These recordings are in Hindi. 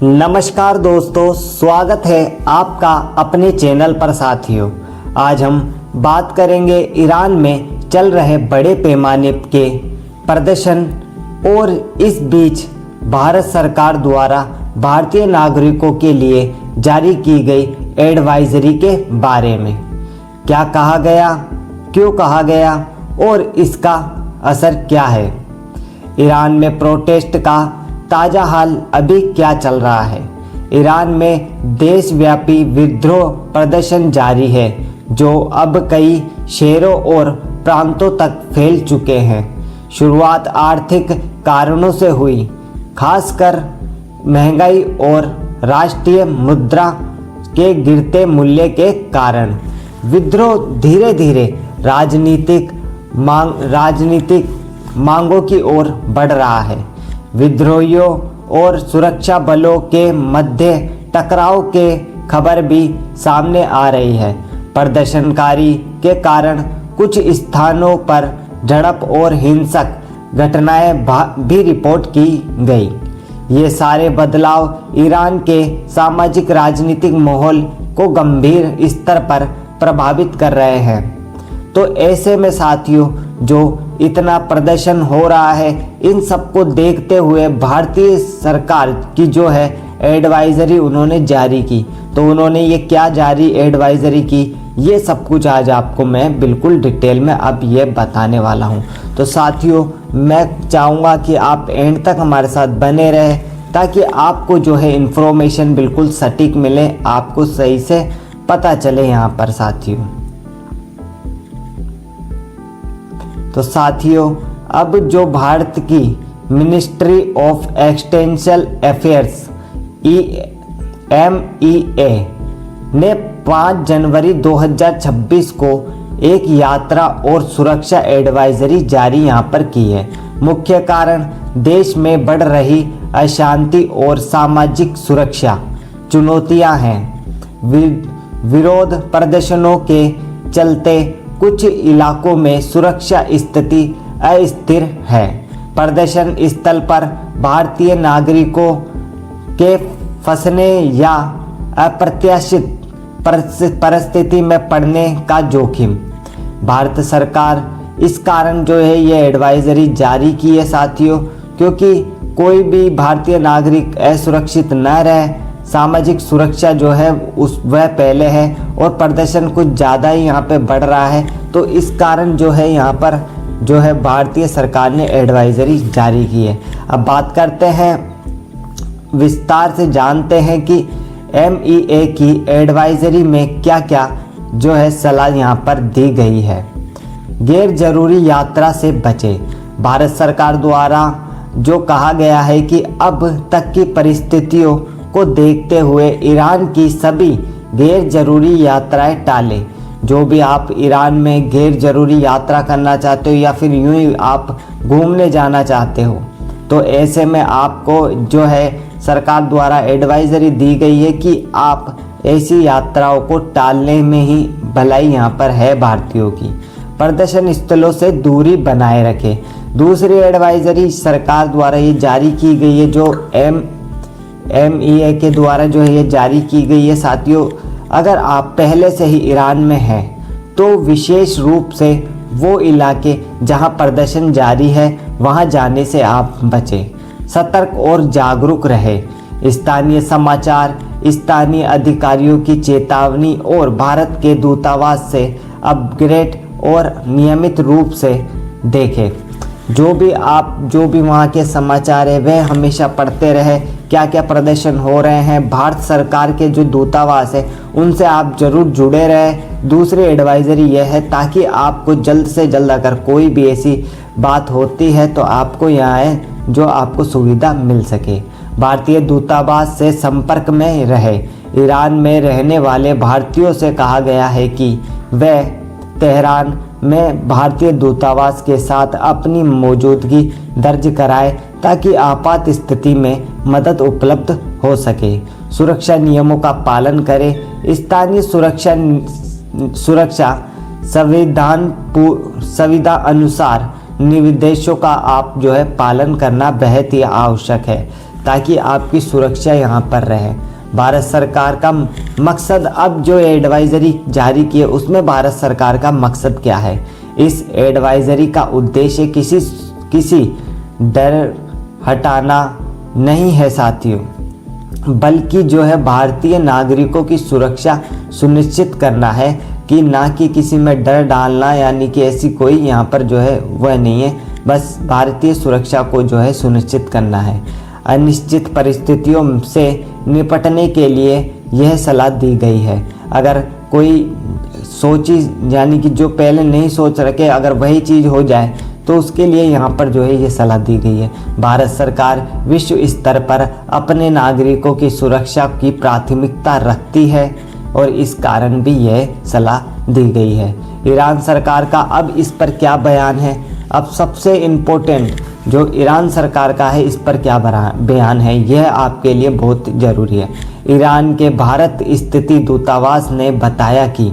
नमस्कार दोस्तों, स्वागत है आपका अपने चैनल पर। साथियों, आज हम बात करेंगे ईरान में चल रहे बड़े पैमाने के प्रदर्शन और इस बीच भारत सरकार द्वारा भारतीय नागरिकों के लिए जारी की गई एडवाइजरी के बारे में। क्या कहा गया, क्यों कहा गया और इसका असर क्या है। ईरान में प्रोटेस्ट का ताज़ा हाल अभी क्या चल रहा है। ईरान में देशव्यापी विद्रोह प्रदर्शन जारी है जो अब कई शहरों और प्रांतों तक फैल चुके हैं। शुरुआत आर्थिक कारणों से हुई, खासकर महंगाई और राष्ट्रीय मुद्रा के गिरते मूल्य के कारण। विद्रोह धीरे धीरे राजनीतिक मांगों की ओर बढ़ रहा है। विद्रोहियों और सुरक्षा बलों के मध्य टकराव के खबर भी सामने आ रही है। प्रदर्शनकारी के कारण कुछ स्थानों पर झड़प और हिंसक घटनाएं भी रिपोर्ट की गई। ये सारे बदलाव ईरान के सामाजिक राजनीतिक माहौल को गंभीर स्तर पर प्रभावित कर रहे हैं। तो ऐसे में साथियों, जो इतना प्रदर्शन हो रहा है, इन सबको देखते हुए भारतीय सरकार की जो है एडवाइजरी उन्होंने जारी की। तो उन्होंने ये क्या जारी एडवाइजरी की, ये सब कुछ आज आपको मैं बिल्कुल डिटेल में अब ये बताने वाला हूँ। तो साथियों, मैं चाहूँगा कि आप एंड तक हमारे साथ बने रहें ताकि आपको जो है इन्फॉर्मेशन बिल्कुल सटीक मिले, आपको सही से पता चले यहाँ पर साथियों। तो साथियों, अब जो भारत की ministry of extensional affairs MEA ने 5 जनवरी 2026 को एक यात्रा और सुरक्षा एडवाइजरी जारी यहाँ पर की है। मुख्य कारण देश में बढ़ रही अशांति और सामाजिक सुरक्षा चुनौतियाँ हैं। विरोध प्रदर्शनों के चलते कुछ इलाकों में सुरक्षा स्थिति अस्थिर है। प्रदर्शन स्थल पर भारतीय नागरिकों के फंसने या अप्रत्याशित परिस्थिति में पड़ने का जोखिम। भारत सरकार इस कारण जो है ये एडवाइजरी जारी की है साथियों, क्योंकि कोई भी भारतीय नागरिक असुरक्षित न रहे। सामाजिक सुरक्षा जो है वह पहले है और प्रदर्शन कुछ ज़्यादा ही यहाँ पे बढ़ रहा है। तो इस कारण जो है यहाँ पर जो है भारतीय सरकार ने एडवाइजरी जारी की है। अब बात करते हैं, विस्तार से जानते हैं कि MEA की एडवाइजरी में क्या क्या जो है सलाह यहाँ पर दी गई है। गैर जरूरी यात्रा से बचे। भारत सरकार द्वारा जो कहा गया है कि अब तक की परिस्थितियों को देखते हुए ईरान की सभी गैर जरूरी यात्राएं टालें। जो भी आप ईरान में गैर जरूरी यात्रा करना चाहते हो या फिर यूं ही आप घूमने जाना चाहते हो, तो ऐसे में आपको जो है सरकार द्वारा एडवाइजरी दी गई है कि आप ऐसी यात्राओं को टालने में ही भलाई यहाँ पर है भारतीयों की। प्रदर्शन स्थलों से दूरी बनाए रखें। दूसरी एडवाइजरी सरकार द्वारा ये जारी की गई है, जो MEA के द्वारा जो है ये जारी की गई है साथियों। अगर आप पहले से ही ईरान में हैं तो विशेष रूप से वो इलाके जहां प्रदर्शन जारी है वहां जाने से आप बचें। सतर्क और जागरूक रहें। स्थानीय समाचार, स्थानीय अधिकारियों की चेतावनी और भारत के दूतावास से अपग्रेड और नियमित रूप से देखें। जो भी वहाँ के समाचार है वह हमेशा पढ़ते रहे। क्या क्या प्रदर्शन हो रहे हैं, भारत सरकार के जो दूतावास है उनसे आप जरूर जुड़े रहें। दूसरी एडवाइजरी यह है ताकि आपको जल्द से जल्द अगर कोई भी ऐसी बात होती है तो आपको यहाँ है जो आपको सुविधा मिल सके। भारतीय दूतावास से संपर्क में रहे। ईरान में रहने वाले भारतीयों से कहा गया है कि वह तेहरान में भारतीय दूतावास के साथ अपनी मौजूदगी दर्ज कराए ताकि आपात स्थिति में मदद उपलब्ध हो सके। सुरक्षा नियमों का पालन करें। स्थानीय सुरक्षा संविधा अनुसार निर्देशों का आप जो है पालन करना बेहद ही आवश्यक है। ताकि आपकी सुरक्षा यहाँ पर रहे। भारत सरकार का मकसद, अब जो एडवाइजरी जारी की है उसमें भारत सरकार का मकसद क्या है? इस एडवाइजरी का उद्देश्य किसी डर हटाना नहीं है साथियों, बल्कि जो है भारतीय नागरिकों की सुरक्षा सुनिश्चित करना है, कि ना कि किसी में डर डालना, यानी कि ऐसी कोई यहाँ पर जो है वह नहीं है। बस भारतीय सुरक्षा को जो है सुनिश्चित करना है। अनिश्चित परिस्थितियों से निपटने के लिए यह सलाह दी गई है। अगर कोई सोची, यानी कि जो पहले नहीं सोच रखे, अगर वही चीज़ हो जाए तो उसके लिए यहाँ पर जो है ये सलाह दी गई है। भारत सरकार विश्व स्तर पर अपने नागरिकों की सुरक्षा की प्राथमिकता रखती है और इस कारण भी यह सलाह दी गई है। ईरान सरकार का अब इस पर क्या बयान है? अब सबसे इम्पोर्टेंट जो ईरान सरकार का है, इस पर क्या बयान है, यह आपके लिए बहुत ज़रूरी है। ईरान के भारत स्थिति दूतावास ने बताया कि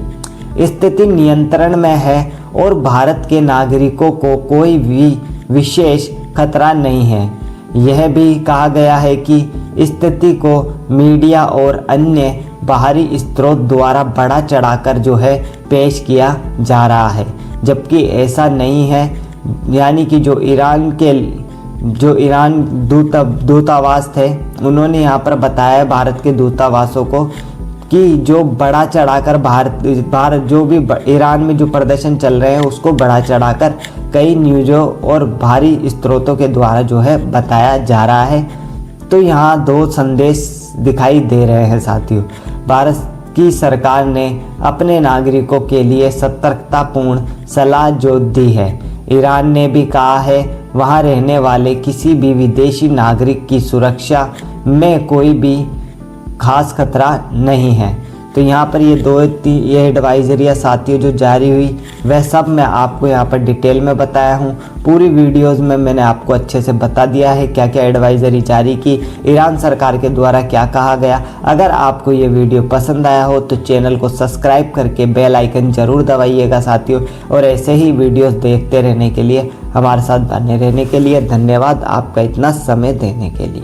स्थिति नियंत्रण में है और भारत के नागरिकों को कोई भी विशेष खतरा नहीं है। यह भी कहा गया है कि स्थिति को मीडिया और अन्य बाहरी स्रोत द्वारा बढ़ा चढ़ाकर जो है पेश किया जा रहा है, जबकि ऐसा नहीं है। यानी कि जो ईरान दूतावास थे, उन्होंने यहाँ पर बताया भारत के दूतावासों को कि जो बढ़ा चढ़ाकर भारत जो भी ईरान में जो प्रदर्शन चल रहे हैं उसको बढ़ा चढ़ाकर कई न्यूज़ों और भारी स्रोतों के द्वारा जो है बताया जा रहा है। तो यहाँ दो संदेश दिखाई दे रहे हैं साथियों। भारत की सरकार ने अपने नागरिकों के लिए सतर्कतापूर्ण सलाह जो दी है। ईरान ने भी कहा है वहाँ रहने वाले किसी भी विदेशी नागरिक की सुरक्षा में कोई भी खास खतरा नहीं है। तो यहाँ पर ये एडवाइजरियाँ साथियों जो जारी हुई, वह सब मैं आपको यहाँ पर डिटेल में बताया हूँ। पूरी वीडियोस में मैंने आपको अच्छे से बता दिया है क्या क्या एडवाइजरी जारी की, ईरान सरकार के द्वारा क्या कहा गया। अगर आपको ये वीडियो पसंद आया हो तो चैनल को सब्सक्राइब करके बेल आइकन ज़रूर दबाइएगा साथियों, और ऐसे ही वीडियोस देखते रहने के लिए, हमारे साथ बने रहने के लिए धन्यवाद आपका इतना समय देने के लिए।